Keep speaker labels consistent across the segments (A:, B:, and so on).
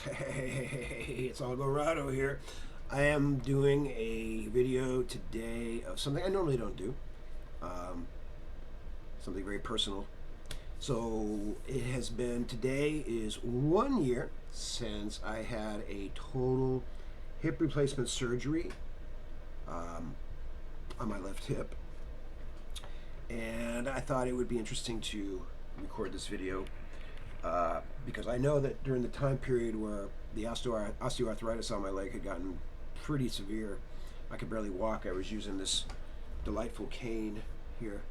A: Hey, it's Alvarado here. I am doing a video today of something I normally don't do, um, something very personal. So it has been, today is 1 year since I had a total hip replacement surgery um, on my left hip. And I thought it would be interesting to record this video because I know that during the time period where the osteoarthritis on my leg had gotten pretty severe, I could barely walk. I was using this delightful cane here.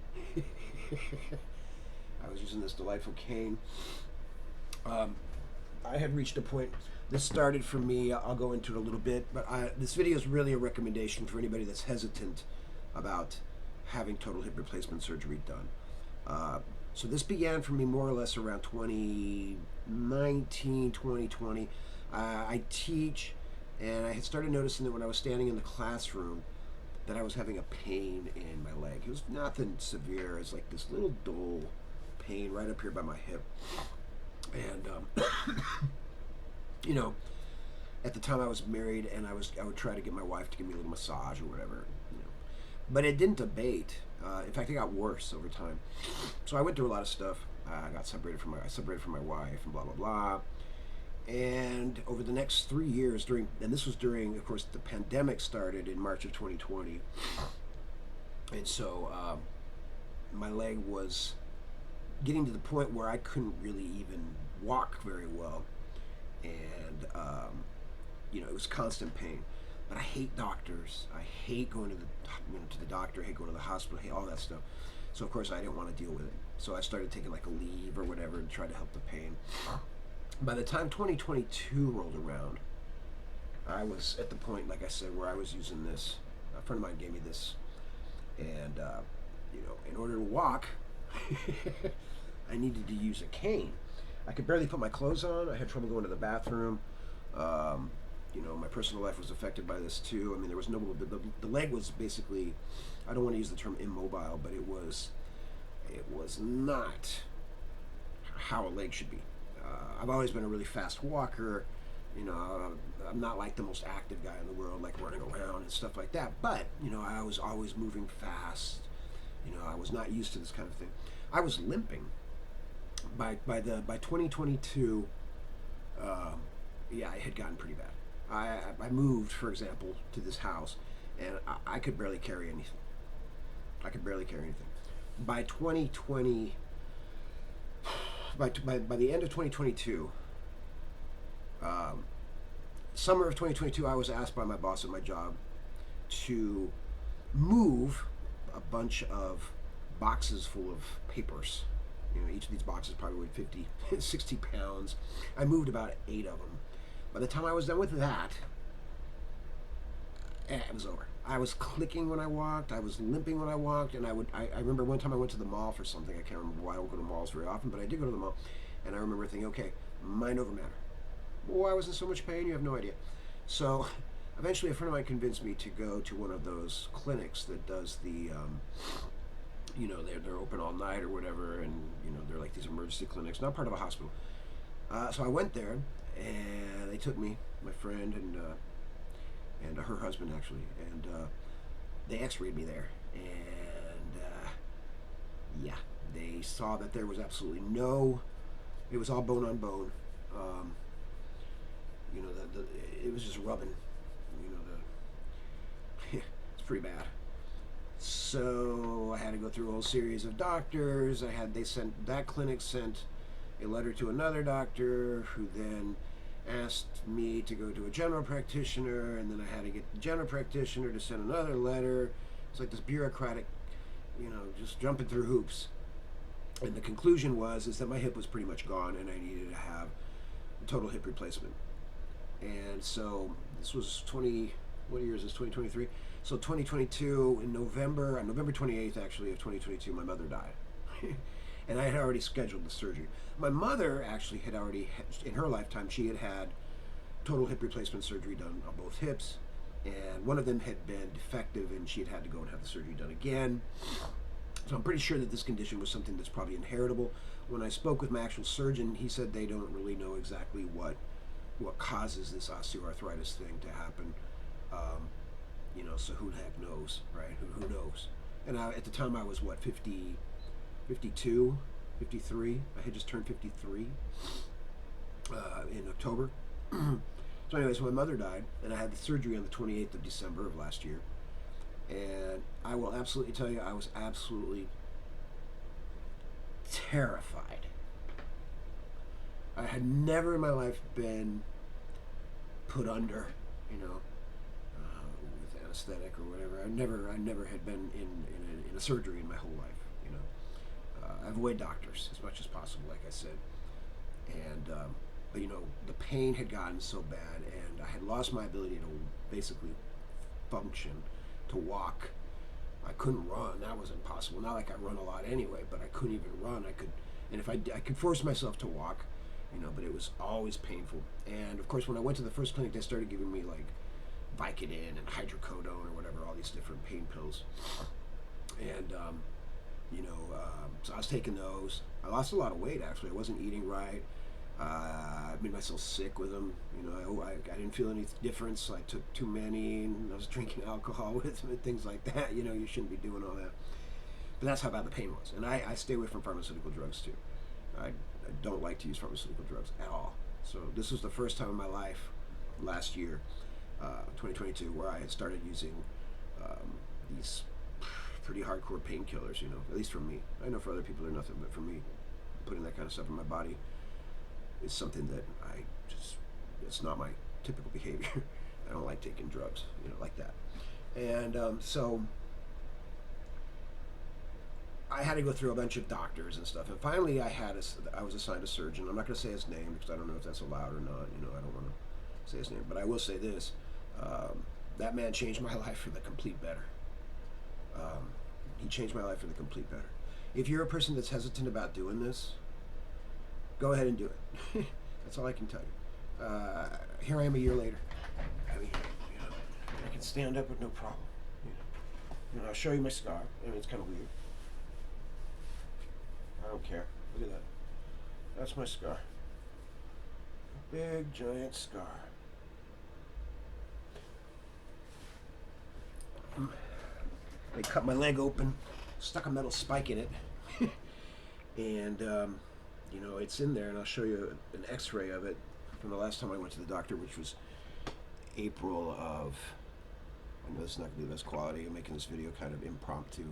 A: I was using this delightful cane. Um, I had reached a point. This started for me. I'll go into it a little bit, but this video is really a recommendation for anybody that's hesitant about having total hip replacement surgery done. So this began for me more or less around 2019, 2020. I teach, and I had started noticing that when I was standing in the classroom, that I was having a pain in my leg. It was nothing severe. It's like this little dull pain right up here by my hip. And you know, at the time I was married, and I would try to get my wife to give me a little massage or whatever. But it didn't abate. In fact, it got worse over time. So I went through a lot of stuff. I separated from my wife, and blah blah blah. And over the next 3 years, and this was during, of course, the pandemic started in March of 2020, and so my leg was getting to the point where I couldn't really even walk very well, and it was constant pain. But I hate doctors. I hate going to the doctor. I hate going to the hospital. I hate all that stuff. So of course I didn't want to deal with it. So I started taking like a leave or whatever to try to help the pain. By the time 2022 rolled around, I was at the point, like I said, where I was using this. A friend of mine gave me this, and in order to walk, I needed to use a cane. I could barely put my clothes on. I had trouble going to the bathroom. My personal life was affected by this too. I mean, there was no, the leg was basically, I don't want to use the term immobile, but it was not how a leg should be. I've always been a really fast walker. I'm not like the most active guy in the world, like running around and stuff like that. But I was always moving fast. I was not used to this kind of thing. I was limping. By 2022, it had gotten pretty bad. I moved, for example, to this house, and I could barely carry anything. By 2020, by the end of 2022, summer of 2022, I was asked by my boss at my job to move a bunch of boxes full of papers. Each of these boxes probably weighed 50, 60 pounds. I moved about 8 of them. By the time I was done with that, it was over. I was clicking when I walked. I was limping when I walked. And I remember one time I went to the mall for something. I can't remember why. I don't go to malls very often, but I did go to the mall. And I remember thinking, okay, mind over matter. Why I was in so much pain? You have no idea. So eventually a friend of mine convinced me to go to one of those clinics that does the, they're open all night or whatever. And, they're like these emergency clinics, not part of a hospital. So I went there, and they took me, my friend, and her husband actually, and they X-rayed me there, and they saw that there was absolutely it was all bone on bone. It was just rubbing. It's pretty bad. So I had to go through a whole series of doctors. That clinic sent a letter to another doctor, who then asked me to go to a general practitioner, and then I had to get the general practitioner to send another letter. It's like this bureaucratic, just jumping through hoops. And the conclusion is that my hip was pretty much gone, and I needed to have a total hip replacement. And so this was what year is this? 2023. So 2022, on November 28th, actually, of 2022, my mother died. And I had already scheduled the surgery. My mother actually had already, in her lifetime, she had had total hip replacement surgery done on both hips, and one of them had been defective, and she had to go and have the surgery done again. So I'm pretty sure that this condition was something that's probably inheritable. When I spoke with my actual surgeon, he said they don't really know exactly what what causes this osteoarthritis thing to happen. Um, so who the heck knows, right? Who knows? And at the time I was what, 50, 52, 53. I had just turned 53 in October. So anyways, my mother died, and I had the surgery on the 28th of December of last year. And I will absolutely tell you, I was absolutely terrified. I had never in my life been put under, with anesthetic or whatever. I never had been in a surgery in my whole life. I avoid doctors as much as possible, like I said. And but the pain had gotten so bad, and I had lost my ability to basically function, to walk. I couldn't run. That was impossible. Not like I run a lot anyway, but I couldn't even run. And if I could force myself to walk, but it was always painful. And of course, when I went to the first clinic, they started giving me like Vicodin and hydrocodone or whatever, all these different pain pills. And so I was taking those. I lost a lot of weight actually. I wasn't eating right. I made myself sick with them. I didn't feel any difference. I took too many, and I was drinking alcohol with them and things like that. You shouldn't be doing all that. But that's how bad the pain was. And I stay away from pharmaceutical drugs too. I don't like to use pharmaceutical drugs at all. So this was the first time in my life last year, 2022, where I had started using these pretty hardcore painkillers, at least for me. I know for other people they're nothing, but for me, putting that kind of stuff in my body is something that it's not my typical behavior. I don't like taking drugs, like that. And so I had to go through a bunch of doctors and stuff. And finally I was assigned a surgeon. I'm not going to say his name because I don't know if that's allowed or not. I don't want to say his name. But I will say this. That man changed my life for the complete better. He changed my life for the complete better. If you're a person that's hesitant about doing this, go ahead and do it. That's all I can tell you. Here I am a year later. I mean, I can stand up with no problem. I'll show you my scar. I mean, it's kind of weird. I don't care. Look at that. That's my scar. A big, giant scar. They cut my leg open, stuck a metal spike in it, and it's in there, and I'll show you an x-ray of it from the last time I went to the doctor, which was April of, I know this is not going to be the best quality. I'm making this video kind of impromptu.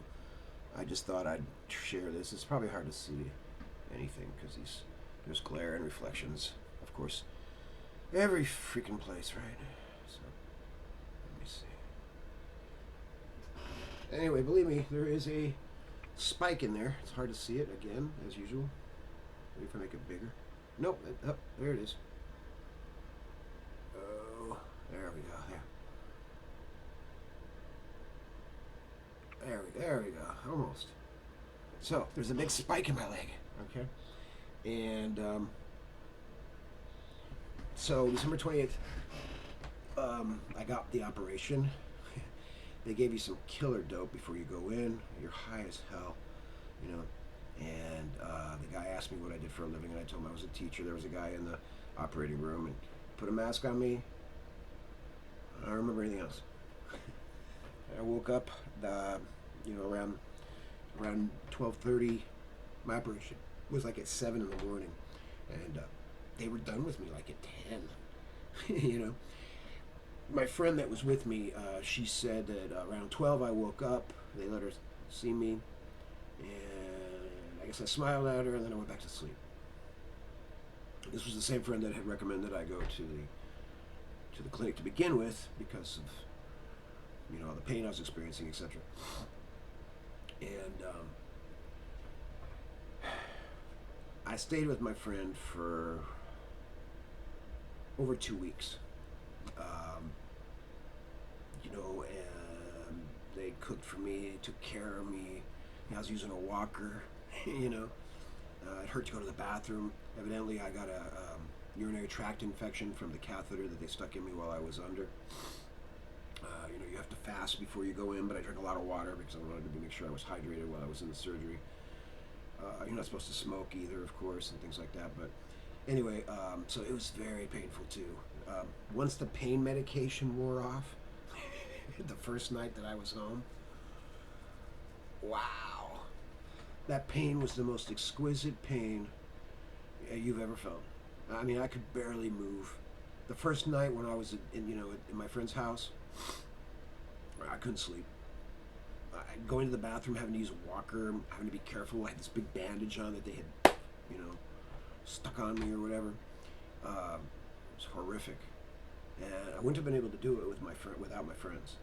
A: I just thought I'd share this. It's probably hard to see anything because there's glare and reflections, of course, every freaking place, right? So, let me see. Anyway, believe me, there is a spike in there. It's hard to see it, again, as usual. Maybe if I make it bigger. Nope, there it is. Oh, there we go, there we go, almost. So, there's a big spike in my leg, okay? And, so, December 28th, I got the operation. They gave you some killer dope before you go in. You're high as hell, And the guy asked me what I did for a living, and I told him I was a teacher. There was a guy in the operating room and put a mask on me. I don't remember anything else. I woke up, around 12:30. My operation was like at 7 in the morning, and they were done with me like at 10. My friend that was with me, she said that around 12 I woke up. They let her see me, and I guess I smiled at her, and then I went back to sleep. This was the same friend that had recommended I go to the clinic to begin with because of the pain I was experiencing, etc. And I stayed with my friend for over 2 weeks. And they cooked for me, took care of me. I was using a walker, it hurt to go to the bathroom. Evidently, I got a urinary tract infection from the catheter that they stuck in me while I was under. You have to fast before you go in, but I drank a lot of water because I wanted to make sure I was hydrated while I was in the surgery. You're not supposed to smoke either, of course, and things like that, but Anyway, so it was very painful too. Once the pain medication wore off, the first night that I was home, wow, that pain was the most exquisite pain you've ever felt. I mean, I could barely move. The first night when I was in my friend's house, I couldn't sleep. Going to the bathroom, having to use a walker, having to be careful. I had this big bandage on that they had, you know, stuck on me or whatever. It was horrific, and I wouldn't have been able to do it without my friends.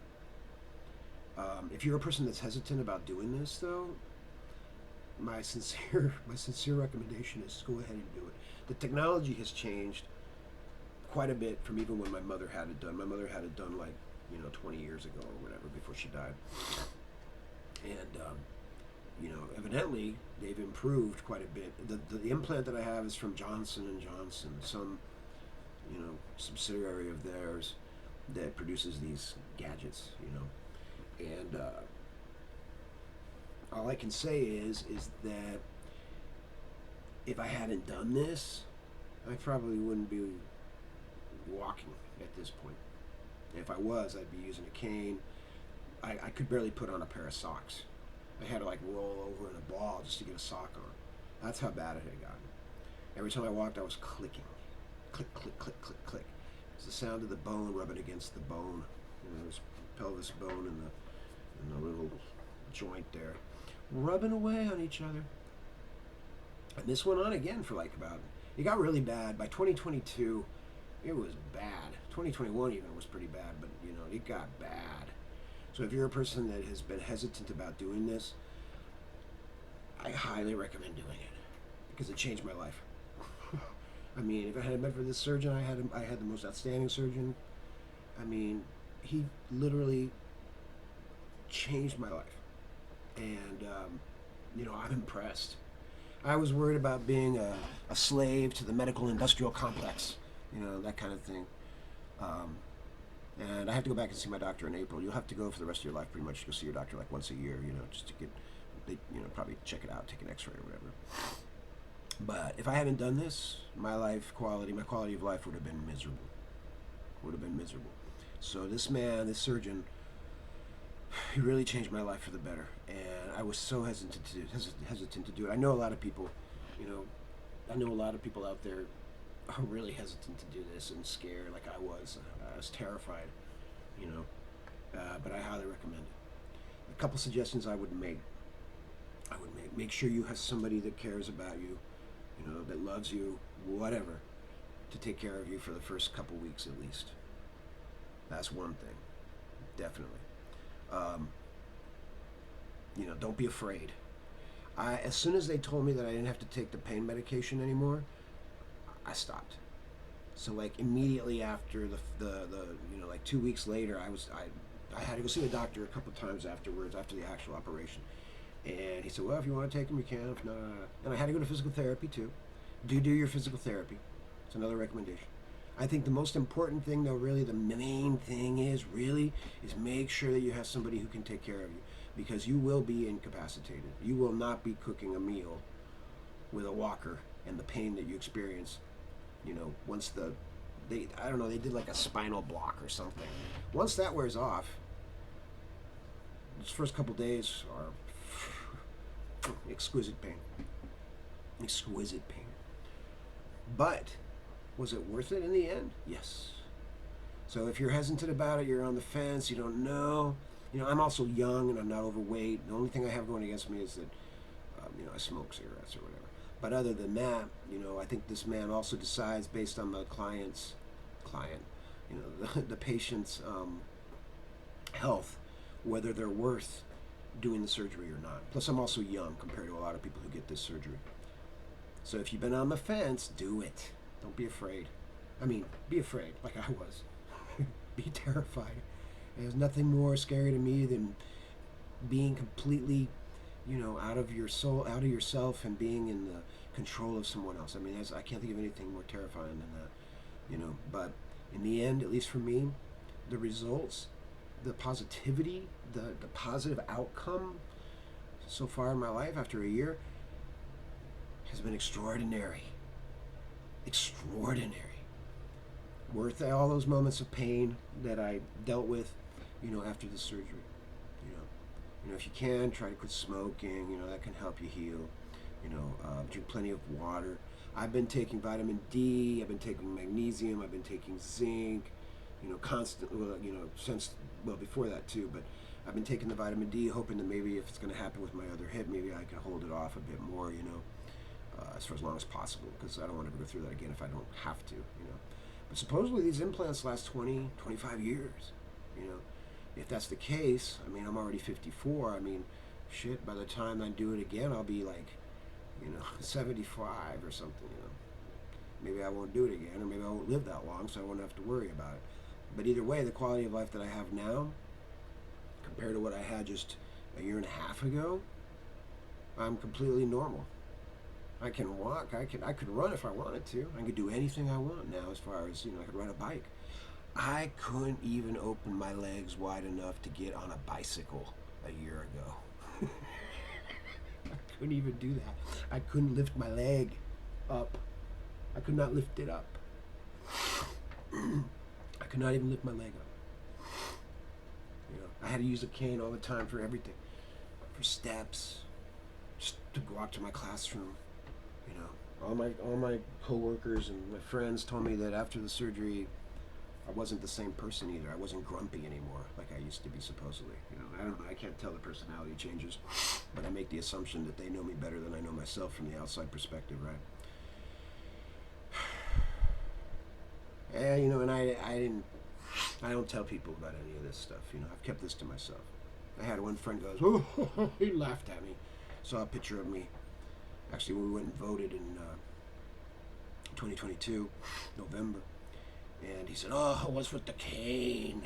A: If you're a person that's hesitant about doing this, though, my sincere recommendation is go ahead and do it. The technology has changed quite a bit from even when my mother had it done. My mother had it done like 20 years ago or whatever before she died, and evidently they've improved quite a bit. The implant that I have is from Johnson and Johnson, some subsidiary of theirs that produces these gadgets, and all I can say is that if I hadn't done this, I probably wouldn't be walking at this point. If I was, I'd be using a cane. I could barely put on a pair of socks. I had to like roll over in a ball just to get a sock on. That's how bad it had gotten. Every time I walked, I was clicking. Click, click, click, click, click. It's the sound of the bone rubbing against the bone. There's pelvis bone and the little joint there, rubbing away on each other. And this went on again for it got really bad. By 2022, it was bad. 2021 even was pretty bad, but it got bad. So if you're a person that has been hesitant about doing this, I highly recommend doing it because it changed my life. I mean, if I hadn't been for this surgeon, I had the most outstanding surgeon. I mean, he literally changed my life, and I'm impressed. I was worried about being a slave to the medical industrial complex, that kind of thing. And I have to go back and see my doctor in April. You'll have to go for the rest of your life, pretty much. Go see your doctor like once a year, just to get, probably check it out, take an X-ray or whatever. But if I hadn't done this, my quality of life would have been miserable. So this surgeon, he really changed my life for the better, and I was so hesitant to do it. I know a lot of people, out there are really hesitant to do this and scared, like I was. I was terrified, but I highly recommend it. A couple suggestions I would make. Make sure you have somebody that cares about you, that loves you, whatever, to take care of you for the first couple weeks at least. That's one thing, definitely. Don't be afraid. As soon as they told me that I didn't have to take the pain medication anymore, I stopped. So like immediately after the 2 weeks later, I had to go see the doctor a couple of times afterwards after the actual operation, and he said, well, if you want to take them, you can. If not, and I had to go to physical therapy too. Do your physical therapy. It's another recommendation. I think the most important thing, though, really the main thing is make sure that you have somebody who can take care of you, because you will be incapacitated. You will not be cooking a meal with a walker and the pain that you experience. Once they did like a spinal block or something. Once that wears off, those first couple days are exquisite pain. But was it worth it in the end? Yes. So if you're hesitant about it, you're on the fence, you don't know. I'm also young and I'm not overweight. The only thing I have going against me is that, I smoke cigarettes or whatever. But other than that, I think this man also decides based on the the patient's health, whether they're worth doing the surgery or not. Plus, I'm also young compared to a lot of people who get this surgery. So if you've been on the fence, do it. Don't be afraid. I mean, be afraid, like I was. Be terrified. There's nothing more scary to me than being completely, out of your soul, out of yourself, and being in the control of someone else. I mean, I can't think of anything more terrifying than that, But in the end, at least for me, the results, the positivity, the positive outcome so far in my life after a year has been extraordinary. extraordinary. Worth all those moments of pain that I dealt with, after the surgery. If you can, try to quit smoking. That can help you heal. Drink plenty of water. I've been taking vitamin D. I've been taking magnesium. I've been taking zinc. Constantly. Since before that too. But I've been taking the vitamin D, hoping that maybe if it's going to happen with my other hip, maybe I can hold it off a bit more. For as long as possible, because I don't want to go through that again if I don't have to. But supposedly these implants last 20, 25 years. If that's the case, I'm already 54. Shit, by the time I do it again, I'll be like, 75 or something. Maybe I won't do it again, or maybe I won't live that long, so I won't have to worry about it. But either way, the quality of life that I have now, compared to what I had just a year and a half ago, I'm completely normal. I can walk. I could run if I wanted to. I could do anything I want now. As far as I could ride a bike. I couldn't even open my legs wide enough to get on a bicycle a year ago. I couldn't even do that. I couldn't lift my leg up. I could not lift it up. I could not even lift my leg up. I had to use a cane all the time for everything, for steps, just to go out to my classroom. All my coworkers and my friends told me that after the surgery, I wasn't the same person either. I wasn't grumpy anymore like I used to be, supposedly. I don't know. I can't tell the personality changes, but I make the assumption that they know me better than I know myself from the outside perspective, right? And and I don't tell people about any of this stuff. I've kept this to myself. I had one friend goes, oh, he laughed at me. Saw a picture of me. Actually, when we went and voted in 2022, November, and he said, "Oh, what's with the cane?"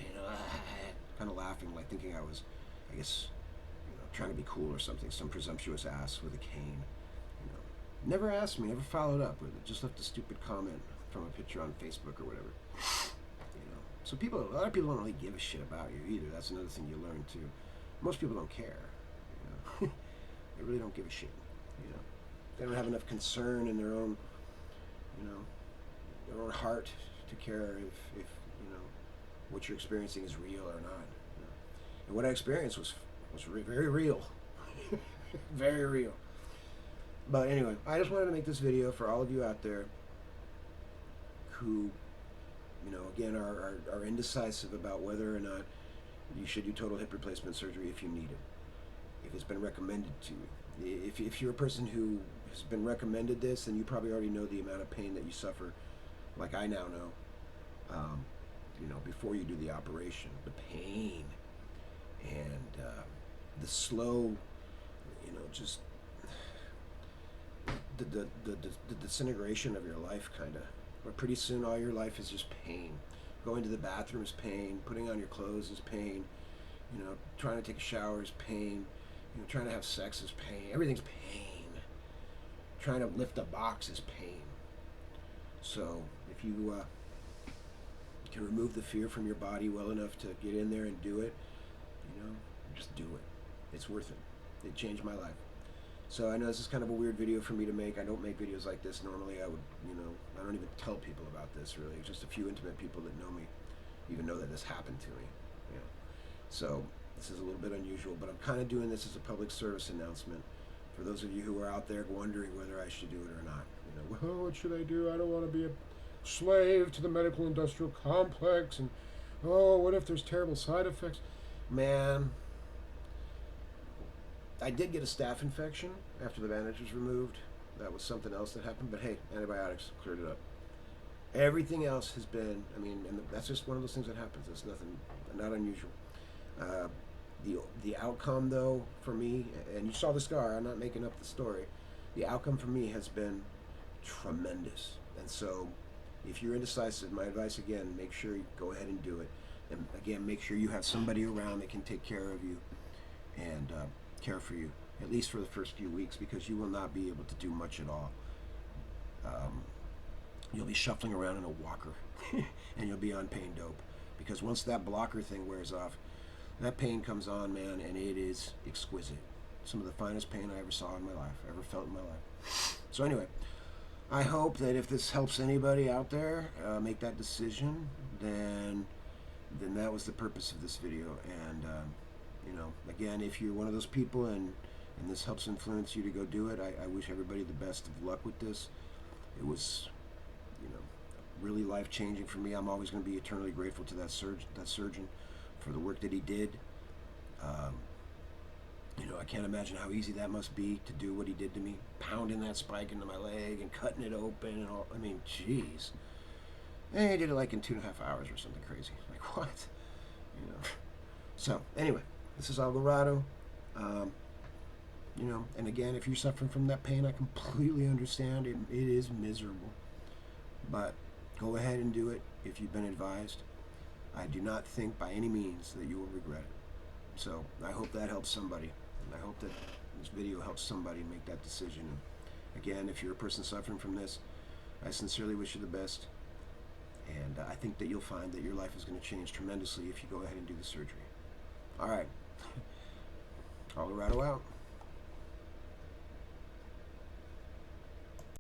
A: Kind of laughing, like thinking I was, I guess, trying to be cool or something. Some presumptuous ass with a cane. Never asked me, never followed up with it. Just left a stupid comment from a picture on Facebook or whatever. So a lot of people don't really give a shit about you either. That's another thing you learn too. Most people don't care. They really don't give a shit. They don't have enough concern in their own, their own heart to care if what you're experiencing is real or not. And what I experienced was very real, very real. But anyway, I just wanted to make this video for all of you out there who, again, are indecisive about whether or not you should do total hip replacement surgery if you need it, if it's been recommended to you. If you're a person who has been recommended this, then you probably already know the amount of pain that you suffer, like I now know, before you do the operation. The pain and the slow, just the disintegration of your life, kind of. But pretty soon all your life is just pain. Going to the bathroom is pain. Putting on your clothes is pain. Trying to take a shower is pain. Trying to have sex is pain. Everything's pain. Trying to lift a box is pain. So if you can remove the fear from your body well enough to get in there and do it, just do it. It's worth it. It changed my life. So I know this is kind of a weird video for me to make. I don't make videos like this normally. I would, I don't even tell people about this really. Just a few intimate people that know me even know that this happened to me. So this is a little bit unusual, but I'm kind of doing this as a public service announcement for those of you who are out there wondering whether I should do it or not. Well, what should I do? I don't want to be a slave to the medical industrial complex, and what if there's terrible side effects? Man, I did get a staph infection after the bandage was removed. That was something else that happened, but hey, antibiotics cleared it up. Everything else has been, and that's just one of those things that happens. It's nothing, not unusual. The outcome, though, for me, and you saw the scar, I'm not making up the story, the outcome for me has been tremendous. And so, if you're indecisive, my advice again, make sure you go ahead and do it. And again, make sure you have somebody around that can take care of you and care for you, at least for the first few weeks, because you will not be able to do much at all. You'll be shuffling around in a walker and you'll be on pain dope, because once that blocker thing wears off, that pain comes on, man, and it is exquisite. Some of the finest pain I ever saw in my life, ever felt in my life. So anyway, I hope that if this helps anybody out there make that decision, then that was the purpose of this video. And you know, again, if you're one of those people and this helps influence you to go do it, I wish everybody the best of luck with this. It was, you know, really life changing for me. I'm always going to be eternally grateful to that surgeon for the work that he did. Um, you know, I can't imagine how easy that must be to do what he did to me, pounding that spike into my leg and cutting it open and all. I mean, jeez. And he did it like in 2.5 hours or something crazy. Like what? You know. So anyway, this is Alvarado. Um, you know, and again, if you're suffering from that pain, I completely understand. It is miserable, but go ahead and do it if you've been advised. I do not think by any means that you will regret it. So I hope that helps somebody. I hope that this video helps somebody make that decision. And again, if you're a person suffering from this, I sincerely wish you the best. And I think that you'll find that your life is going to change tremendously if you go ahead and do the surgery. All right. Alvarado out.